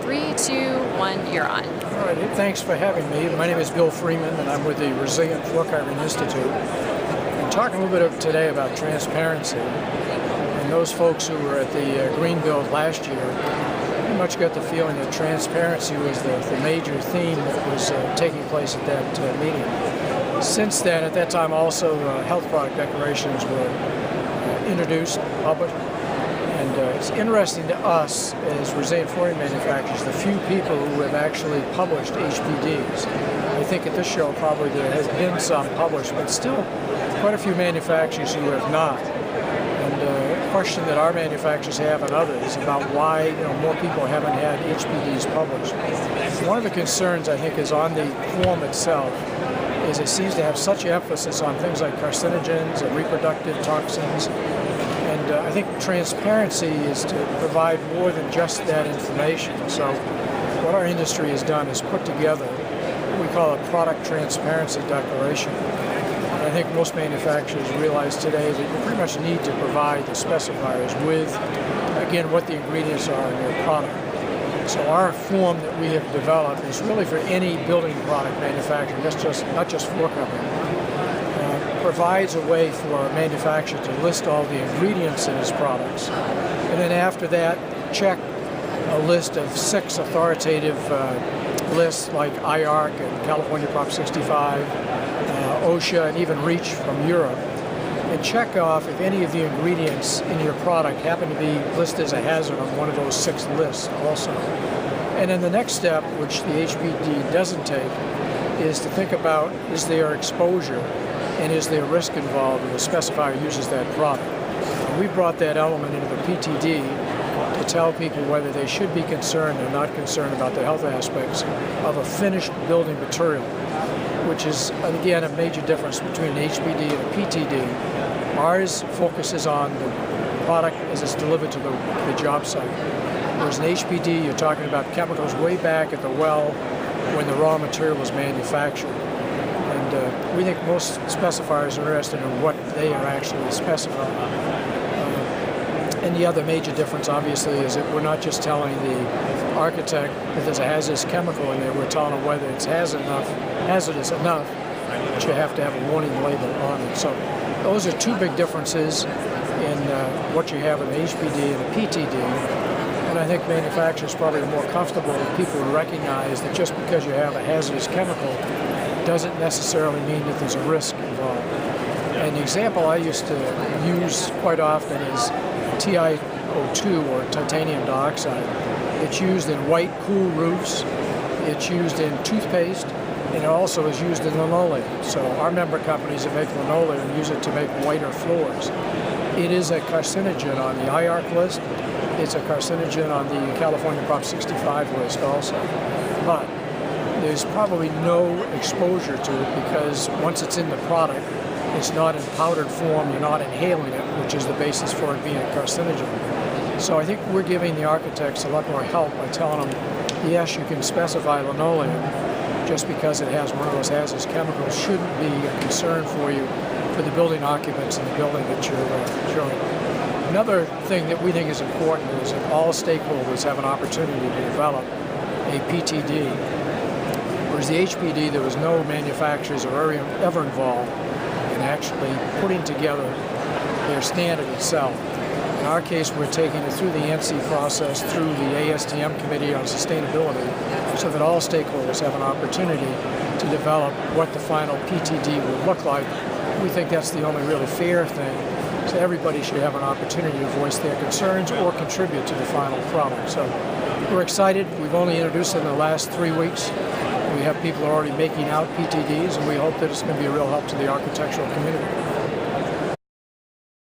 3, 2, 1, you're on. All right, thanks for having me. My name is Bill Freeman, and I'm with the Resilient Floor Covering Institute. I'm talking a little bit today about transparency. And those folks who were at the Green Build last year pretty much got the feeling that transparency was the major theme that was taking place at that meeting. Since then, at that time also, health product declarations were introduced, published. And it's interesting to us as resilient flooring manufacturers, the few people who have actually published HPDs. I think at this show probably there has been some published, but still quite a few manufacturers who have not. And a question that our manufacturers have and others about why more people haven't had HPDs published. One of the concerns I think is on the form itself is it seems to have such emphasis on things like carcinogens and reproductive toxins. And I think transparency is to provide more than just that information. So what our industry has done is put together what we call a product transparency declaration. And I think most manufacturers realize today that you pretty much need to provide the specifiers with, again, what the ingredients are in your product. So our form that we have developed is really for any building product manufacturer, not just floor covering. Provides a way for a manufacturer to list all the ingredients in his products. And then after that, check a list of 6 authoritative lists like IARC and California Prop 65, OSHA, and even REACH from Europe. And check off if any of the ingredients in your product happen to be listed as a hazard on one of those 6 lists also. And then the next step, which the HPD doesn't take, is to think about, is there exposure and is there risk involved when the specifier uses that product? And we brought that element into the PTD to tell people whether they should be concerned or not concerned about the health aspects of a finished building material, which is, again, a major difference between an HPD and a PTD. Ours focuses on the product as it's delivered to the job site. Whereas an HPD, you're talking about chemicals way back at the well when the raw material was manufactured. And we think most specifiers are interested in what they are actually specifying. And the other major difference, obviously, is that we're not just telling the architect that there's a hazardous chemical in there, we're telling them whether it's hazardous enough that you have to have a warning label on it. So those are 2 big differences in what you have in the HPD and the PTD. And I think manufacturers probably are more comfortable with people who recognize that just because you have a hazardous chemical doesn't necessarily mean that there's a risk involved. And the example I used to use quite often is TiO2, or titanium dioxide. It's used in white, cool roofs. It's used in toothpaste, and it also is used in linoleum. So our member companies that make linoleum use it to make whiter floors. It is a carcinogen on the IARC list. It's a carcinogen on the California Prop 65 list also. But there's probably no exposure to it because once it's in the product, it's not in powdered form, you're not inhaling it, which is the basis for it being a carcinogen. So I think we're giving the architects a lot more help by telling them, yes, you can specify linoleum just because it has one of those hazardous chemicals shouldn't be a concern for you for the building occupants in the building that you're showing. Another thing that we think is important is that all stakeholders have an opportunity to develop a PTD. Whereas the HPD, there was no manufacturers or ever involved in actually putting together their standard itself. In our case, we're taking it through the ANSI process, through the ASTM Committee on Sustainability, so that all stakeholders have an opportunity to develop what the final PTD will look like. We think that's the only really fair thing. So everybody should have an opportunity to voice their concerns or contribute to the final product. So we're excited. We've only introduced it in the last 3 weeks. We have people already making out PTDs, and we hope that it's going to be a real help to the architectural community.